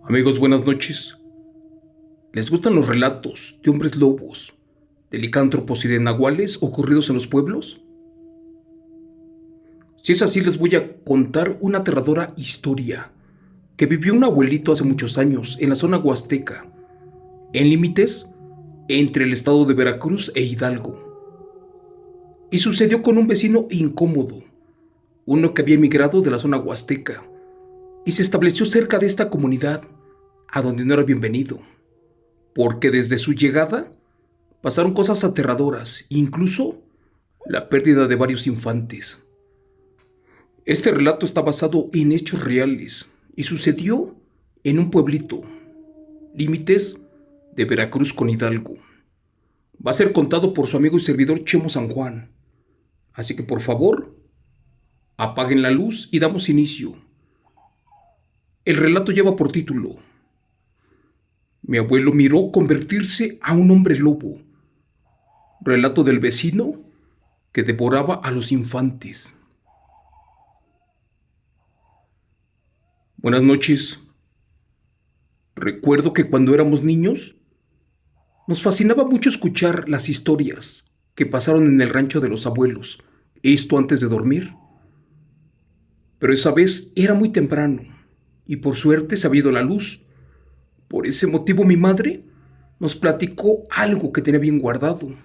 Amigos, buenas noches. ¿Les gustan los relatos de hombres lobos, de licántropos y de nahuales ocurridos en los pueblos? Si es así, les voy a contar una aterradora historia que vivió un abuelito hace muchos años en la zona huasteca, en límites entre el estado de Veracruz e Hidalgo. Y sucedió con un vecino incómodo, uno que había emigrado de la zona huasteca y se estableció cerca de esta comunidad, a donde no era bienvenido, porque desde su llegada pasaron cosas aterradoras, incluso la pérdida de varios infantes. Este relato está basado en hechos reales y sucedió en un pueblito, límites de Veracruz con Hidalgo. Va a ser contado por su amigo y servidor Chemo San Juan. Así que por favor, apaguen la luz y damos inicio. El relato lleva por título: Mi abuelo miró convertirse a un hombre lobo. Relato del vecino que devoraba a los infantes. Buenas noches. Recuerdo que cuando éramos niños nos fascinaba mucho escuchar las historias que pasaron en el rancho de los abuelos, esto antes de dormir. Pero esa vez era muy temprano y por suerte se había ido la luz. Por ese motivo mi madre nos platicó algo que tenía bien guardado.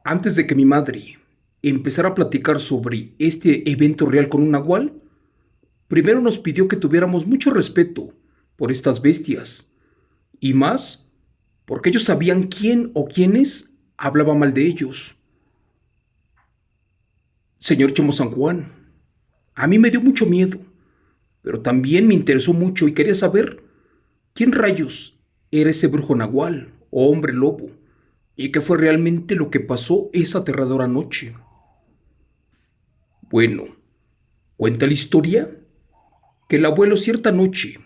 Antes de que mi madre empezara a platicar sobre este evento real con un nahual, primero nos pidió que tuviéramos mucho respeto por estas bestias, y más porque ellos sabían quién o quiénes hablaba mal de ellos. Señor Chemo San Juan, a mí me dio mucho miedo, pero también me interesó mucho y quería saber quién rayos era ese brujo nahual o hombre lobo, y qué fue realmente lo que pasó esa aterradora noche. Bueno, cuenta la historia que el abuelo cierta noche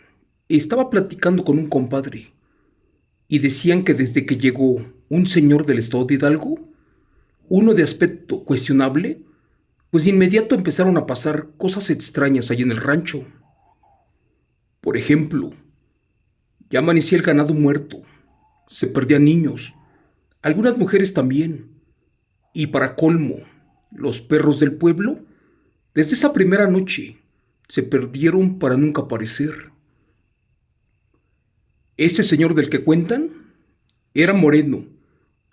estaba platicando con un compadre y decían que desde que llegó un señor del estado de Hidalgo, uno de aspecto cuestionable, pues de inmediato empezaron a pasar cosas extrañas allí en el rancho. Por ejemplo, ya amanecía el ganado muerto, se perdían niños, algunas mujeres también, y para colmo, los perros del pueblo, desde esa primera noche, se perdieron para nunca aparecer. Ese señor del que cuentan era moreno,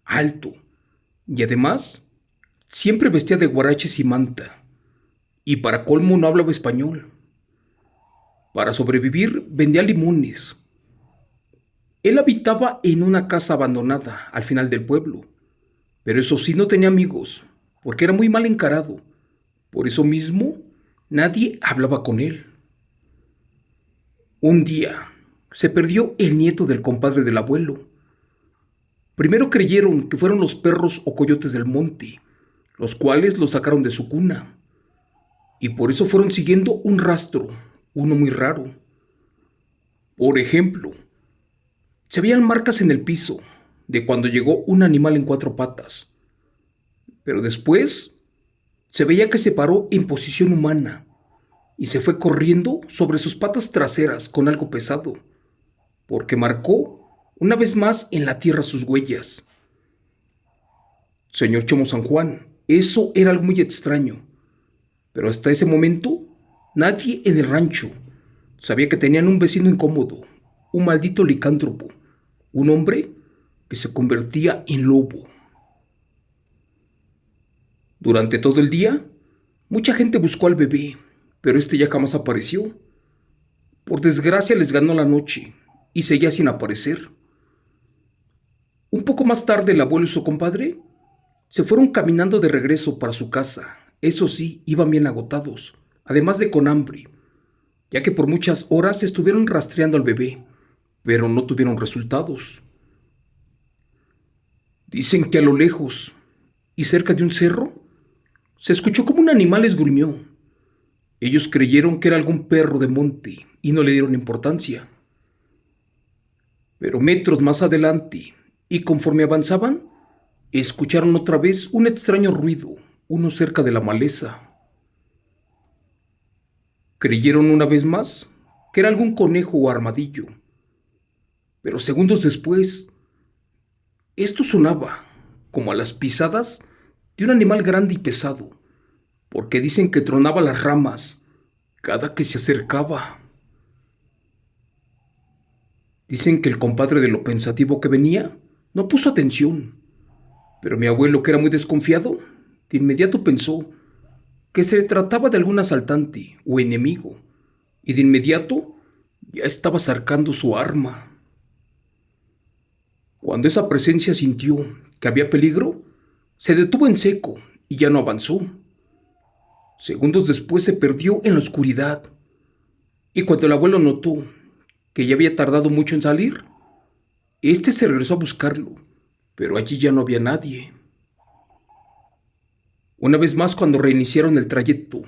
alto, y además siempre vestía de guaraches y manta, y para colmo no hablaba español. Para sobrevivir vendía limones. Él habitaba en una casa abandonada al final del pueblo, pero eso sí, no tenía amigos, porque era muy mal encarado. Por eso mismo nadie hablaba con él. Un día se perdió el nieto del compadre del abuelo. Primero creyeron que fueron los perros o coyotes del monte, los cuales lo sacaron de su cuna, y por eso fueron siguiendo un rastro, uno muy raro. Por ejemplo, se veían marcas en el piso de cuando llegó un animal en cuatro patas, pero después se veía que se paró en posición humana y se fue corriendo sobre sus patas traseras con algo pesado, porque marcó una vez más en la tierra sus huellas. Señor Chomo San Juan, eso era algo muy extraño, pero hasta ese momento nadie en el rancho sabía que tenían un vecino incómodo, un maldito licántropo, un hombre que se convertía en lobo. Durante todo el día, mucha gente buscó al bebé, pero este ya jamás apareció. Por desgracia les ganó la noche y seguía sin aparecer. Un poco más tarde el abuelo y su compadre se fueron caminando de regreso para su casa. Eso sí, iban bien agotados, además de con hambre, ya que por muchas horas estuvieron rastreando al bebé, pero no tuvieron resultados. Dicen que a lo lejos y cerca de un cerro se escuchó como un animal les gruñó. Ellos creyeron que era algún perro de monte y no le dieron importancia. Pero metros más adelante, y conforme avanzaban, escucharon otra vez un extraño ruido, uno cerca de la maleza. Creyeron una vez más que era algún conejo o armadillo. Pero segundos después, esto sonaba como a las pisadas de un animal grande y pesado, porque dicen que tronaba las ramas cada que se acercaba. Dicen que el compadre de lo pensativo que venía no puso atención, pero mi abuelo, que era muy desconfiado, de inmediato pensó que se trataba de algún asaltante o enemigo, y de inmediato ya estaba sacando su arma. Cuando esa presencia sintió que había peligro, se detuvo en seco y ya no avanzó. Segundos después se perdió en la oscuridad, y cuando el abuelo notó que ya había tardado mucho en salir, este se regresó a buscarlo, pero allí ya no había nadie. Una vez más, cuando reiniciaron el trayecto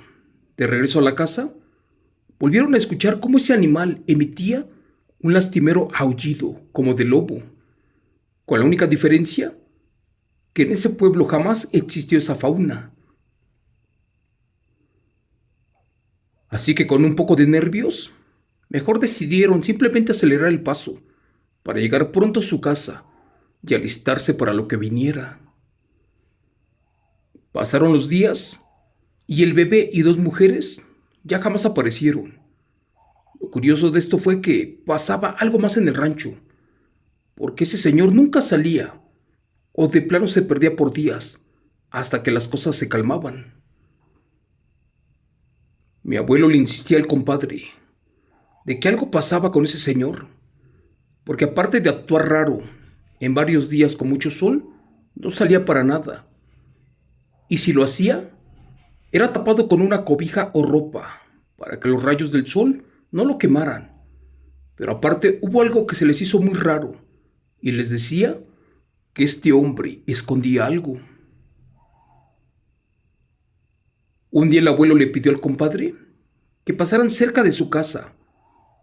de regreso a la casa, volvieron a escuchar cómo ese animal emitía un lastimero aullido como de lobo, con la única diferencia que en ese pueblo jamás existió esa fauna. Así que con un poco de nervios, mejor decidieron simplemente acelerar el paso para llegar pronto a su casa y alistarse para lo que viniera. Pasaron los días y el bebé y dos mujeres ya jamás aparecieron. Lo curioso de esto fue que pasaba algo más en el rancho, porque ese señor nunca salía o de plano se perdía por días hasta que las cosas se calmaban. Mi abuelo le insistía al compadre de que algo pasaba con ese señor, porque aparte de actuar raro en varios días con mucho sol, no salía para nada, y si lo hacía, era tapado con una cobija o ropa para que los rayos del sol no lo quemaran. Pero aparte hubo algo que se les hizo muy raro, y les decía que este hombre escondía algo. Un día el abuelo le pidió al compadre que pasaran cerca de su casa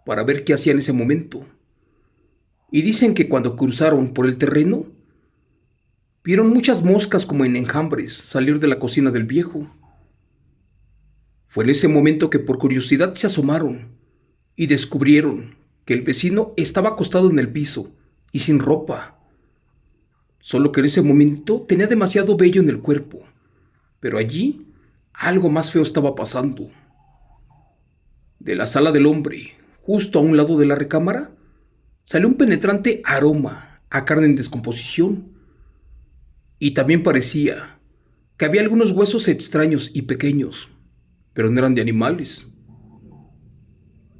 para ver qué hacía en ese momento. Y dicen que cuando cruzaron por el terreno, vieron muchas moscas como en enjambres salir de la cocina del viejo. Fue en ese momento que por curiosidad se asomaron y descubrieron que el vecino estaba acostado en el piso y sin ropa. Solo que en ese momento tenía demasiado vello en el cuerpo, pero allí algo más feo estaba pasando. De la sala del hombre, justo a un lado de la recámara, salió un penetrante aroma a carne en descomposición. Y también parecía que había algunos huesos extraños y pequeños, pero no eran de animales.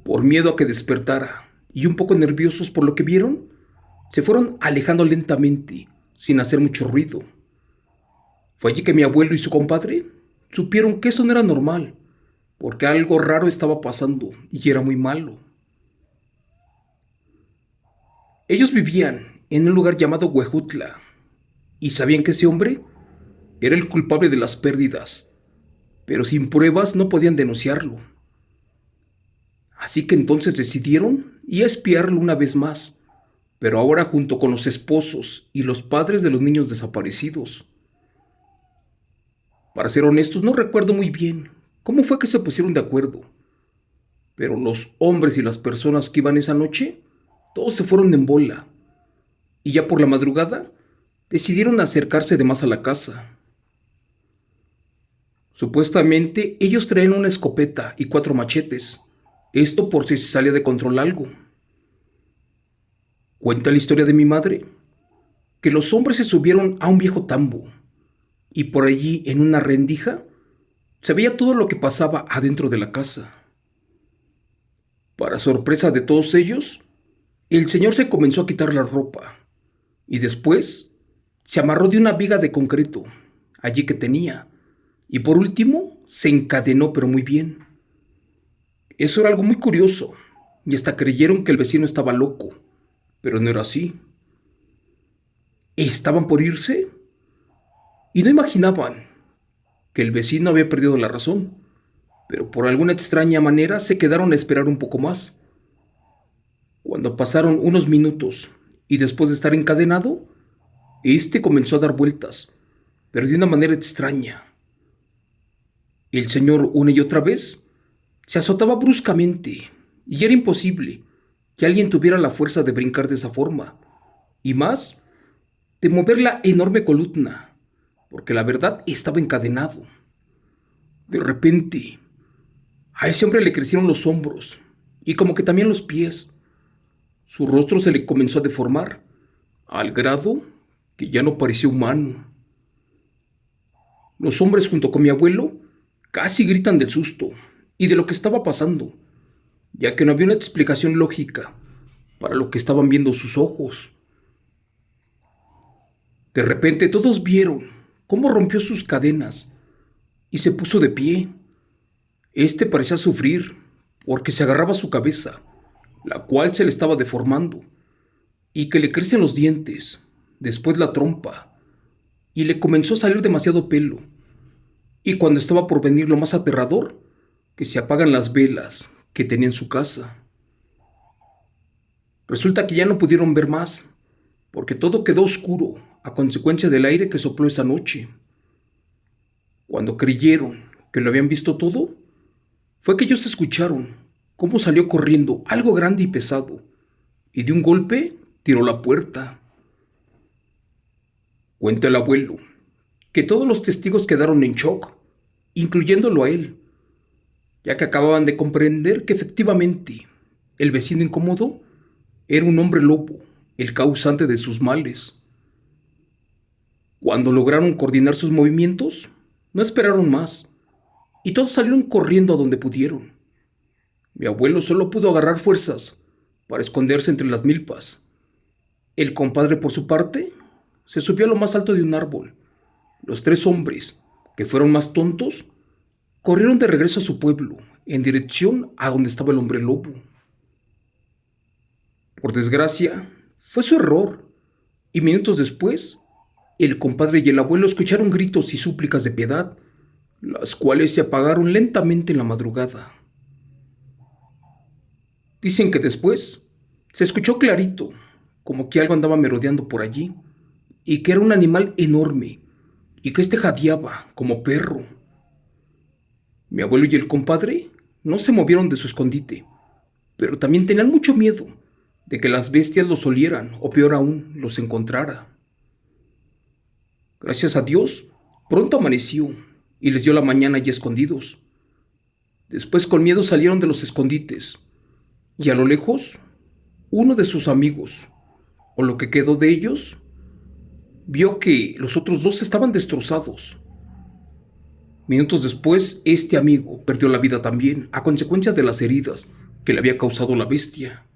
Por miedo a que despertara y un poco nerviosos por lo que vieron, se fueron alejando lentamente, sin hacer mucho ruido. Fue allí que mi abuelo y su compadre supieron que eso no era normal, porque algo raro estaba pasando y era muy malo. Ellos vivían en un lugar llamado Huejutla y sabían que ese hombre era el culpable de las pérdidas, pero sin pruebas no podían denunciarlo. Así que entonces decidieron ir a espiarlo una vez más, pero ahora junto con los esposos y los padres de los niños desaparecidos. Para ser honestos, no recuerdo muy bien cómo fue que se pusieron de acuerdo, pero los hombres y las personas que iban esa noche, todos se fueron en bola, y ya por la madrugada decidieron acercarse de más a la casa. Supuestamente ellos traían una escopeta y 4 machetes, esto por si se salía de control algo. Cuenta la historia de mi madre que los hombres se subieron a un viejo tambo y por allí en una rendija se veía todo lo que pasaba adentro de la casa. Para sorpresa de todos ellos, el señor se comenzó a quitar la ropa y después se amarró de una viga de concreto allí que tenía y por último se encadenó pero muy bien. Eso era algo muy curioso y hasta creyeron que el vecino estaba loco, pero no era así. Estaban por irse y no imaginaban que el vecino había perdido la razón, pero por alguna extraña manera se quedaron a esperar un poco más. Cuando pasaron unos minutos y después de estar encadenado, este comenzó a dar vueltas, pero de una manera extraña. El señor una y otra vez se azotaba bruscamente y era imposible que alguien tuviera la fuerza de brincar de esa forma, y más, de mover la enorme columna, porque la verdad estaba encadenado. De repente, a ese hombre le crecieron los hombros, y como que también los pies. Su rostro se le comenzó a deformar, al grado que ya no parecía humano. Los hombres junto con mi abuelo casi gritan del susto y de lo que estaba pasando, ya que no había una explicación lógica para lo que estaban viendo sus ojos. De repente todos vieron cómo rompió sus cadenas y se puso de pie. Este parecía sufrir porque se agarraba a su cabeza, la cual se le estaba deformando, y que le crecen los dientes, después la trompa, y le comenzó a salir demasiado pelo. Y cuando estaba por venir lo más aterrador, que se apagan las velas que tenía en su casa. Resulta que ya no pudieron ver más, porque todo quedó oscuro a consecuencia del aire que sopló esa noche. Cuando creyeron que lo habían visto todo, fue que ellos escucharon cómo salió corriendo algo grande y pesado, y de un golpe tiró la puerta. Cuenta el abuelo que todos los testigos quedaron en shock, incluyéndolo a él, ya que acababan de comprender que efectivamente el vecino incómodo era un hombre lobo, el causante de sus males. Cuando lograron coordinar sus movimientos, no esperaron más, y todos salieron corriendo a donde pudieron. Mi abuelo solo pudo agarrar fuerzas para esconderse entre las milpas. El compadre, por su parte, se subió a lo más alto de un árbol. Los tres hombres, que fueron más tontos, corrieron de regreso a su pueblo, en dirección a donde estaba el hombre lobo. Por desgracia, fue su error, y minutos después, el compadre y el abuelo escucharon gritos y súplicas de piedad, las cuales se apagaron lentamente en la madrugada. Dicen que después se escuchó clarito, como que algo andaba merodeando por allí, y que era un animal enorme, y que este jadeaba como perro. Mi abuelo y el compadre no se movieron de su escondite, pero también tenían mucho miedo de que las bestias los olieran o peor aún, los encontrara. Gracias a Dios, pronto amaneció y les dio la mañana ya escondidos. Después con miedo salieron de los escondites y a lo lejos, uno de sus amigos, o lo que quedó de ellos, vio que los otros dos estaban destrozados. Minutos después, este amigo perdió la vida también a consecuencia de las heridas que le había causado la bestia.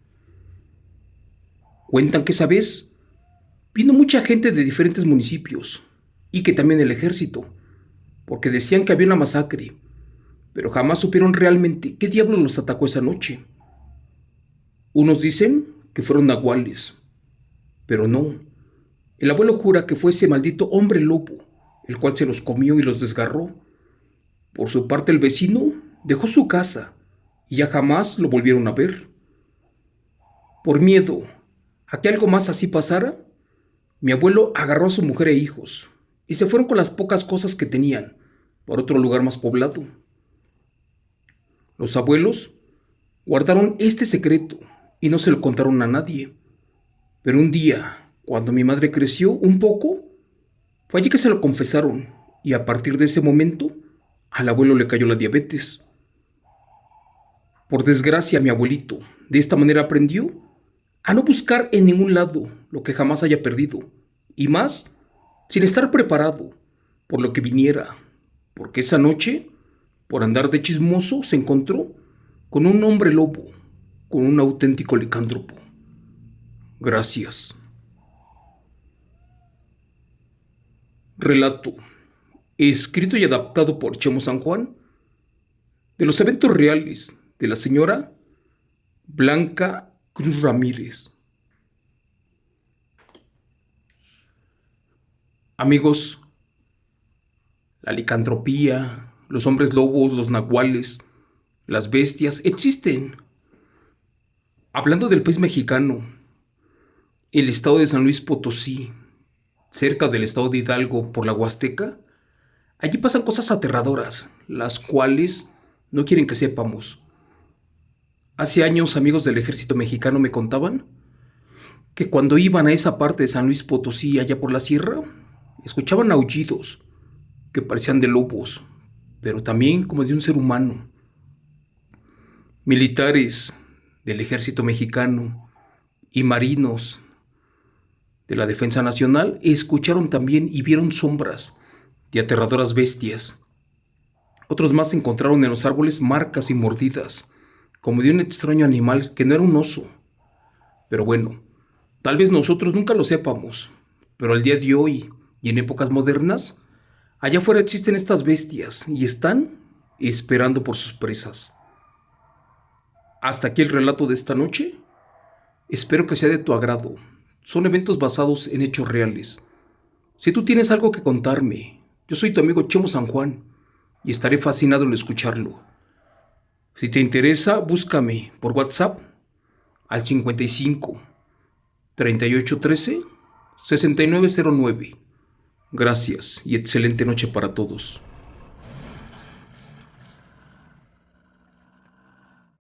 Cuentan que esa vez vino mucha gente de diferentes municipios y que también el ejército, porque decían que había una masacre, pero jamás supieron realmente qué diablos los atacó esa noche. Unos dicen que fueron nahuales, pero no. El abuelo jura que fue ese maldito hombre lobo, el cual se los comió y los desgarró. Por su parte, el vecino dejó su casa y ya jamás lo volvieron a ver. Por miedo a que algo más así pasara, mi abuelo agarró a su mujer e hijos y se fueron con las pocas cosas que tenían para otro lugar más poblado. Los abuelos guardaron este secreto y no se lo contaron a nadie. Pero un día, cuando mi madre creció un poco, fue allí que se lo confesaron y a partir de ese momento, al abuelo le cayó la diabetes. Por desgracia, mi abuelito de esta manera aprendió a no buscar en ningún lado lo que jamás haya perdido, y más sin estar preparado por lo que viniera, porque esa noche, por andar de chismoso, se encontró con un hombre lobo, con un auténtico licántropo. Gracias. Relato, escrito y adaptado por Chemo San Juan, de los eventos reales de la señora Blanca Cruz Ramírez. Amigos, la licantropía, los hombres lobos, los nahuales, las bestias existen. Hablando del país mexicano, el estado de San Luis Potosí, cerca del estado de Hidalgo por la Huasteca, allí pasan cosas aterradoras, las cuales no quieren que sepamos. Hace años amigos del ejército mexicano me contaban que cuando iban a esa parte de San Luis Potosí, allá por la sierra, escuchaban aullidos que parecían de lobos, pero también como de un ser humano. Militares del ejército mexicano y marinos de la Defensa Nacional escucharon también y vieron sombras de aterradoras bestias. Otros más encontraron en los árboles marcas y mordidas, como de un extraño animal que no era un oso. Pero bueno, tal vez nosotros nunca lo sepamos, pero al día de hoy y en épocas modernas, allá afuera existen estas bestias y están esperando por sus presas. Hasta aquí el relato de esta noche. Espero que sea de tu agrado. Son eventos basados en hechos reales. Si tú tienes algo que contarme, yo soy tu amigo Chemo San Juan y estaré fascinado en escucharlo. Si te interesa, búscame por WhatsApp al 55 3813 6909. Gracias y excelente noche para todos.